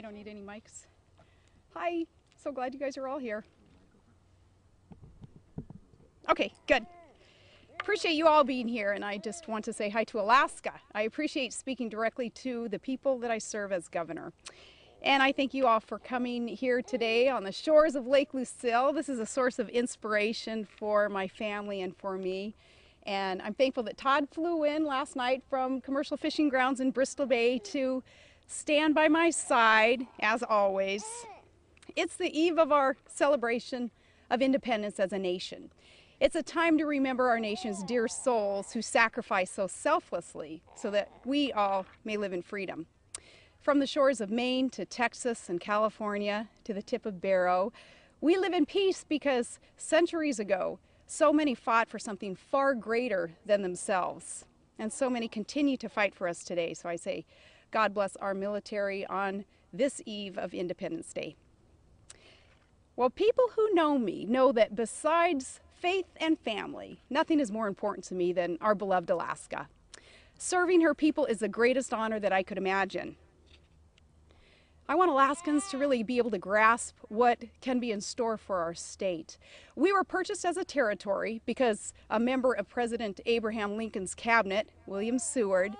We don't need any mics. Hi, so glad you guys are all here. Okay, good. Appreciate you all being here, and I just want to say hi to Alaska. I appreciate speaking directly to the people that I serve as governor. And I thank you all for coming here today on the shores of Lake Lucille. This is a source of inspiration for my family and for me. And I'm thankful that Todd flew in last night from commercial fishing grounds in Bristol Bay to stand by my side, as always. It's the eve of our celebration of independence as a nation. It's a time to remember our nation's dear souls who sacrificed so selflessly so that we all may live in freedom. From the shores of Maine to Texas and California to the tip of Barrow, we live in peace because centuries ago, so many fought for something far greater than themselves. And so many continue to fight for us today. So I say, God bless our military on this eve of Independence Day. Well, people who know me know that besides faith and family, nothing is more important to me than our beloved Alaska. Serving her people is the greatest honor that I could imagine. I want Alaskans to really be able to grasp what can be in store for our state. We were purchased as a territory because a member of President Abraham Lincoln's cabinet, William Seward,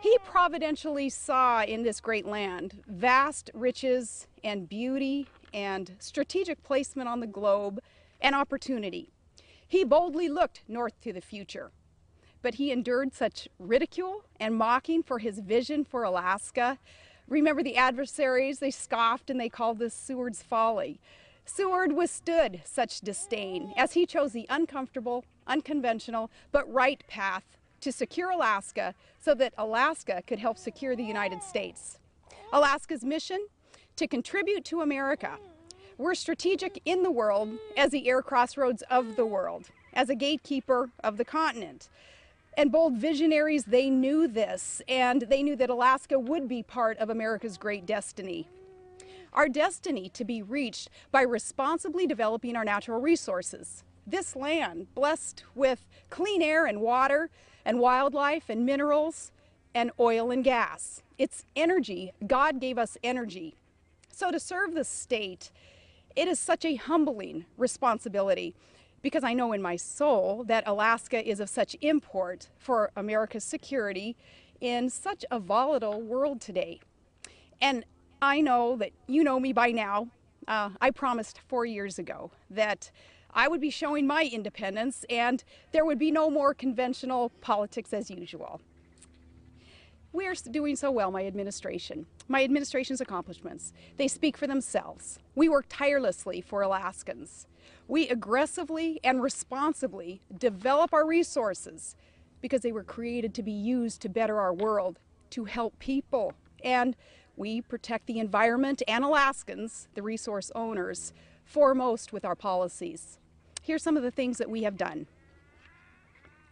he providentially saw in this great land vast riches and beauty and strategic placement on the globe and opportunity. He boldly looked north to the future, but he endured such ridicule and mocking for his vision for Alaska. Remember the adversaries, they scoffed and they called this Seward's folly. Seward withstood such disdain as he chose the uncomfortable, unconventional, but right path to secure Alaska so that Alaska could help secure the United States. Alaska's mission? To contribute to America. We're strategic in the world as the air crossroads of the world, as a gatekeeper of the continent. And bold visionaries, they knew this, and they knew that Alaska would be part of America's great destiny. Our destiny to be reached by responsibly developing our natural resources. This land, blessed with clean air and water and wildlife and minerals and oil and gas. It's energy. God gave us energy. So to serve the state, it is such a humbling responsibility, because I know in my soul that Alaska is of such import for America's security in such a volatile world today. And I know that you know me by now. I promised 4 years ago that I would be showing my independence and there would be no more conventional politics as usual. We are doing so well, my administration's accomplishments. They speak for themselves. We work tirelessly for Alaskans. We aggressively and responsibly develop our resources because they were created to be used to better our world, to help people. And we protect the environment and Alaskans, the resource owners, foremost with our policies. Here's some of the things that we have done.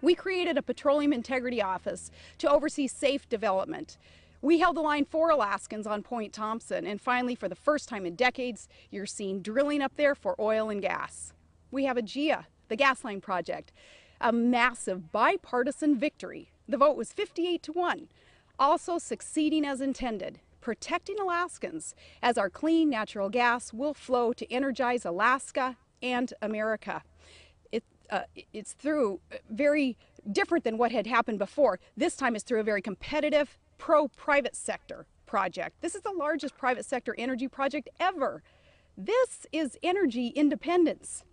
We created a Petroleum Integrity Office to oversee safe development. We held the line for Alaskans on Point Thompson, and finally, for the first time in decades, you're seeing drilling up there for oil and gas. We have a GIA, the gas line project, a massive bipartisan victory. The vote was 58-1, also succeeding as intended, protecting Alaskans as our clean natural gas will flow to energize Alaska and America. It's through very different than what had happened before. This time it's through a very competitive pro-private sector project. This is the largest private sector energy project ever. This is energy independence.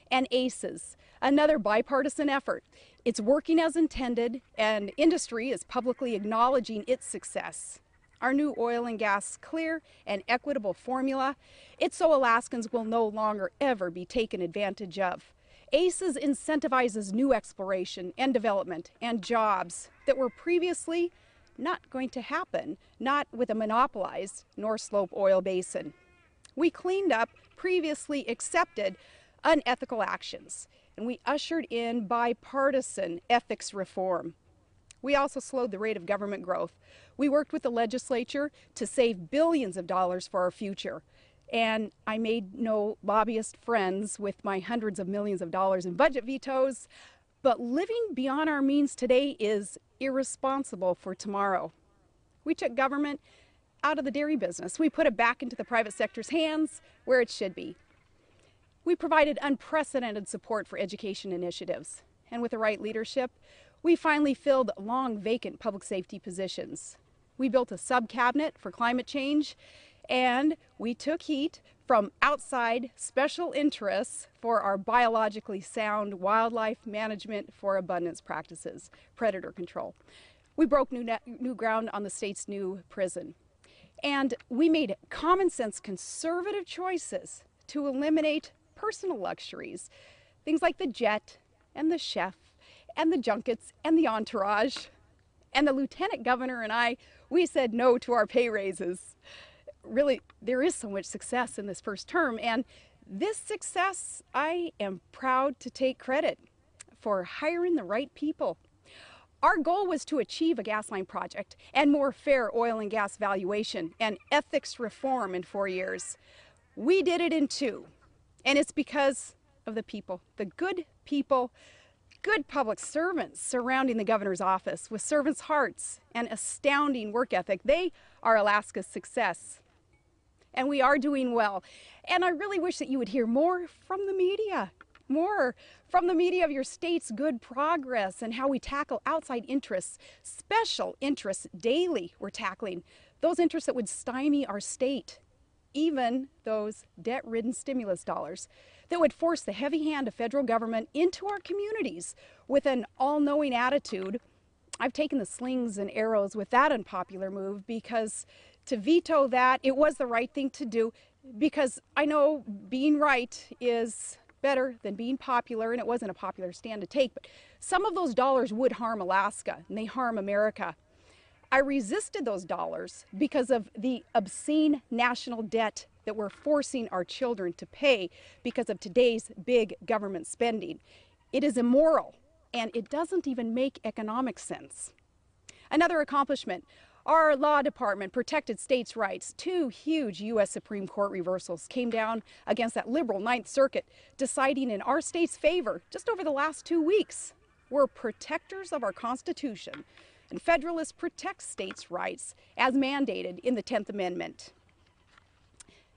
And ACES, another bipartisan effort. It's working as intended, and industry is publicly acknowledging its success. Our new oil and gas clear and equitable formula, it's so Alaskans will no longer ever be taken advantage of. ACES incentivizes new exploration and development and jobs that were previously not going to happen, not with a monopolized North Slope oil basin. We cleaned up previously accepted unethical actions, and we ushered in bipartisan ethics reform. We also slowed the rate of government growth. We worked with the legislature to save billions of dollars for our future. And I made no lobbyist friends with my hundreds of millions of dollars in budget vetoes, but living beyond our means today is irresponsible for tomorrow. We took government out of the dairy business. We put it back into the private sector's hands where it should be. We provided unprecedented support for education initiatives. And with the right leadership, we finally filled long vacant public safety positions. We built a sub-cabinet for climate change, and we took heat from outside special interests for our biologically sound wildlife management for abundance practices, predator control. We broke new ground on the state's new prison. And we made common sense conservative choices to eliminate personal luxuries, things like the jet and the chef and the junkets and the entourage. And the lieutenant governor and I, we said no to our pay raises. Really, there is so much success in this first term, and this success, I am proud to take credit for hiring the right people. Our goal was to achieve a gas line project and more fair oil and gas valuation and ethics reform in 4 years. We did it in 2, and it's because of the people, the good people, good public servants surrounding the governor's office with servants' hearts and astounding work ethic. They are Alaska's success. And we are doing well. And I really wish that you would hear more from the media, more from the media of your state's good progress and how we tackle outside interests, special interests daily we're tackling, those interests that would stymie our state, even those debt-ridden stimulus dollars that would force the heavy hand of federal government into our communities with an all-knowing attitude. I've taken the slings and arrows with that unpopular move because to veto that, it was the right thing to do, because I know being right is better than being popular, and it wasn't a popular stand to take, but some of those dollars would harm Alaska, and they harm America. I resisted those dollars because of the obscene national debt that we're forcing our children to pay because of today's big government spending. It is immoral, and it doesn't even make economic sense. Another accomplishment, our law department protected states' rights. 2 huge U.S. Supreme Court reversals came down against that liberal Ninth Circuit, deciding in our state's favor just over the last 2 weeks. We're protectors of our Constitution, and Federalists protect states' rights as mandated in the 10th Amendment.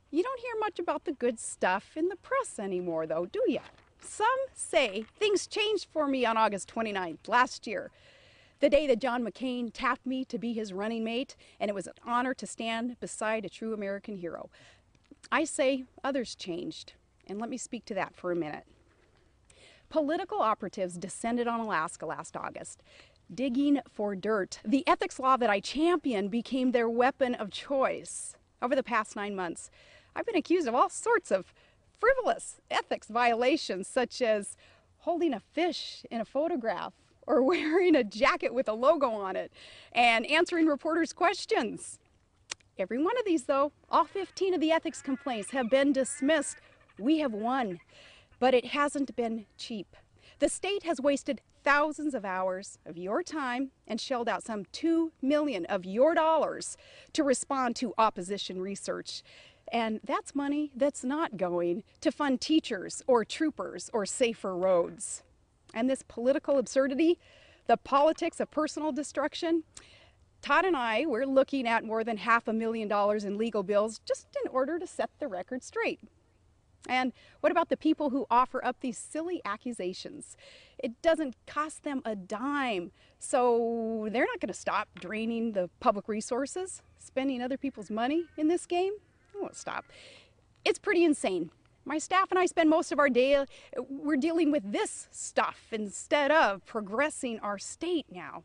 You don't hear much about the good stuff in the press anymore, though, do you? Some say things changed for me on August 29th last year, the day that John McCain tapped me to be his running mate, and it was an honor to stand beside a true American hero. I say others changed, and let me speak to that for a minute. Political operatives descended on Alaska last August, digging for dirt. The ethics law that I championed became their weapon of choice. Over the past 9 months, I've been accused of all sorts of frivolous ethics violations, such as holding a fish in a photograph, or wearing a jacket with a logo on it, and answering reporters' questions. Every one of these, though, all 15 of the ethics complaints have been dismissed. We have won, but it hasn't been cheap. The state has wasted thousands of hours of your time and shelled out some $2 million of your dollars to respond to opposition research. And that's money that's not going to fund teachers or troopers or safer roads. And this political absurdity, the politics of personal destruction, Todd and I, we're looking at more than $500,000 in legal bills just in order to set the record straight. And what about the people who offer up these silly accusations? It doesn't cost them a dime, so they're not going to stop draining the public resources, spending other people's money in this game. They won't stop. It's pretty insane. My staff and I spend most of our day, we're dealing with this stuff instead of progressing our state now.